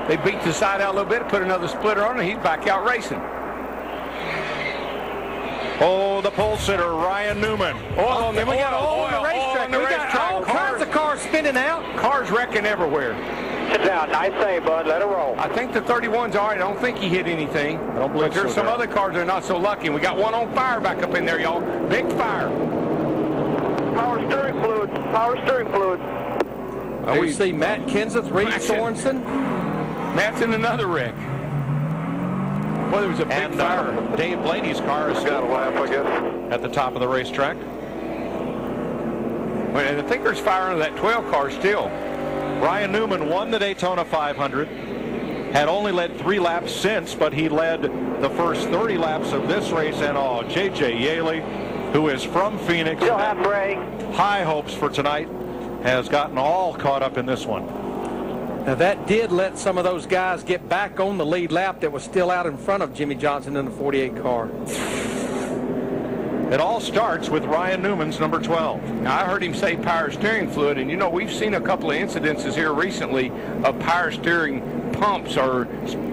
They beat the side out a little bit, put another splitter on, and he's back out racing. Oh, the pole sitter, Ryan Newman. Oil on the, we got oil on the racetrack. We got all kinds of cars spinning out. Cars wrecking everywhere. Sit down. Nice save, bud. Let it roll. I think the 31's all right. I don't think he hit anything. I don't believe but there's so, some Darryl. other cars that are not so lucky. We got one on fire back up in there, y'all. Big fire. Power steering fluid. Power steering fluid. We see Matt Kenseth, Reed Sorensen. Matt's in another wreck. Well, there was a big fire. Dave Blaney's car is Got a lap, I guess. at the top of the racetrack. Well, and I think there's fire under that 12 car still. Ryan Newman won the Daytona 500. Had only led 3 laps since, but he led the first 30 laps of this race. And J.J. Yaley, who is from Phoenix, Still have brake. high hopes for tonight, has gotten all caught up in this one. Now that did let some of those guys get back on the lead lap that was still out in front of Jimmy Johnson in the 48 car. It all starts with Ryan Newman's number 12. Now, I heard him say power steering fluid, and you know, we've seen a couple of incidences here recently of power steering pumps or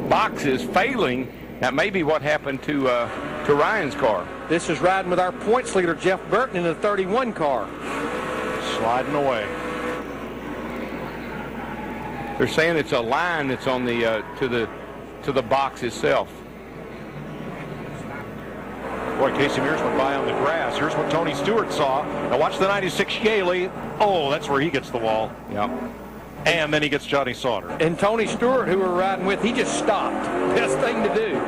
boxes failing. That may be what happened to Ryan's car. This is riding with our points leader, Jeff Burton, in the 31 car. Sliding away. They're saying it's a line that's on the to the box itself. Boy, Casey Mears went by on the grass. Here's what Tony Stewart saw. Now watch the 96 Yaley. Oh, that's where he gets the wall. Yep. And then he gets Johnny Sauter. And Tony Stewart, who we're riding with, he just stopped. Best thing to do.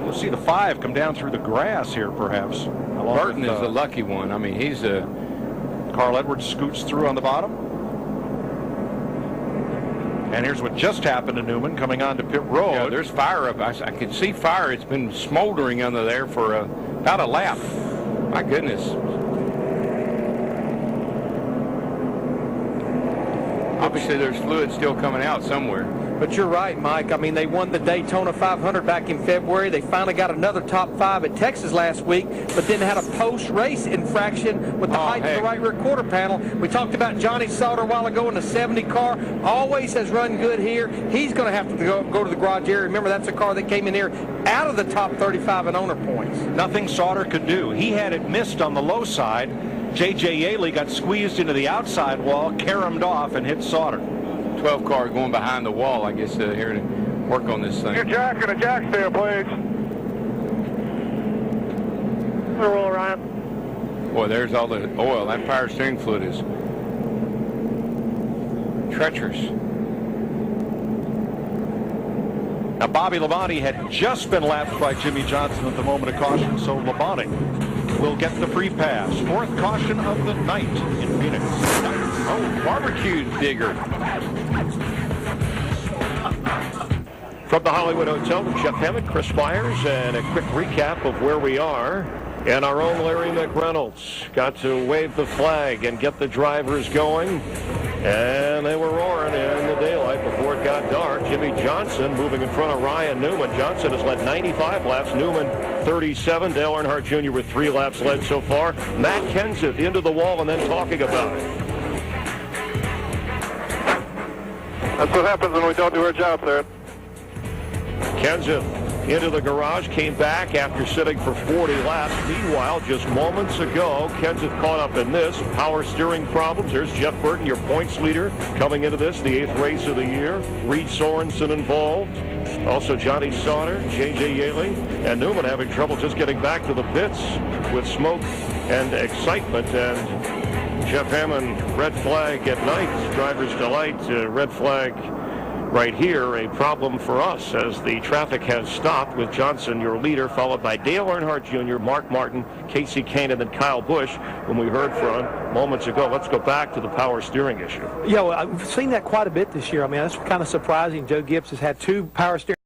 We'll see the 5 come down through the grass here, perhaps. Burton is the lucky one. I mean, he's a... Carl Edwards scoots through on the bottom. And here's what just happened to Newman coming onto pit road. Yeah, there's fire up. I can see fire. It's been smoldering under there for about a lap. My goodness. Obviously, there's fluid still coming out somewhere. But you're right, Mike. I mean, they won the Daytona 500 back in February. They finally got another top 5 at Texas last week, but then had a post-race infraction with the height of the right rear quarter panel. We talked about Johnny Sauter a while ago in the 70 car. Always has run good here. He's going to have to go to the garage area. Remember, that's a car that came in here out of the top 35 in owner points. Nothing Sauter could do. He had it missed on the low side. J.J. Yaley got squeezed into the outside wall, caromed off, and hit Sauter. 12 car going behind the wall, I guess, here to work on this thing. Your jack and a jack there, please. Roll, Ryan. Boy, there's all the oil. That power steering fluid is treacherous. Now, Bobby Labonte had just been lapped by Jimmy Johnson at the moment of caution, so Labonte will get the free pass. 4th caution of the night in Phoenix. Oh, barbecue digger. From the Hollywood Hotel with Jeff Hammond, Chris Myers, and a quick recap of where we are. And our own Larry McReynolds got to wave the flag and get the drivers going. And they were roaring in the daylight before it got dark. Jimmy Johnson moving in front of Ryan Newman. Johnson has led 95 laps. Newman 37. Dale Earnhardt Jr. with 3 laps led so far. Matt Kenseth into the wall and then talking about it. That's what happens when we don't do our job there. Kenseth into the garage, came back after sitting for 40 laps. Meanwhile, just moments ago, Kenseth caught up in this. Power steering problems. There's Jeff Burton, your points leader, coming into this, the 8th race of the year. Reed Sorensen involved. Also Johnny Sauter, J.J. Yaley, and Newman having trouble just getting back to the pits with smoke and excitement. And Jeff Hammond, red flag at night. Driver's delight, red flag right here, a problem for us as the traffic has stopped with Johnson, your leader, followed by Dale Earnhardt Jr., Mark Martin, Casey Kane, and Kyle Busch, whom we heard from moments ago. Let's go back to the power steering issue. Yeah, well, I've seen that quite a bit this year. I mean, that's kind of surprising. Joe Gibbs has had 2 power steering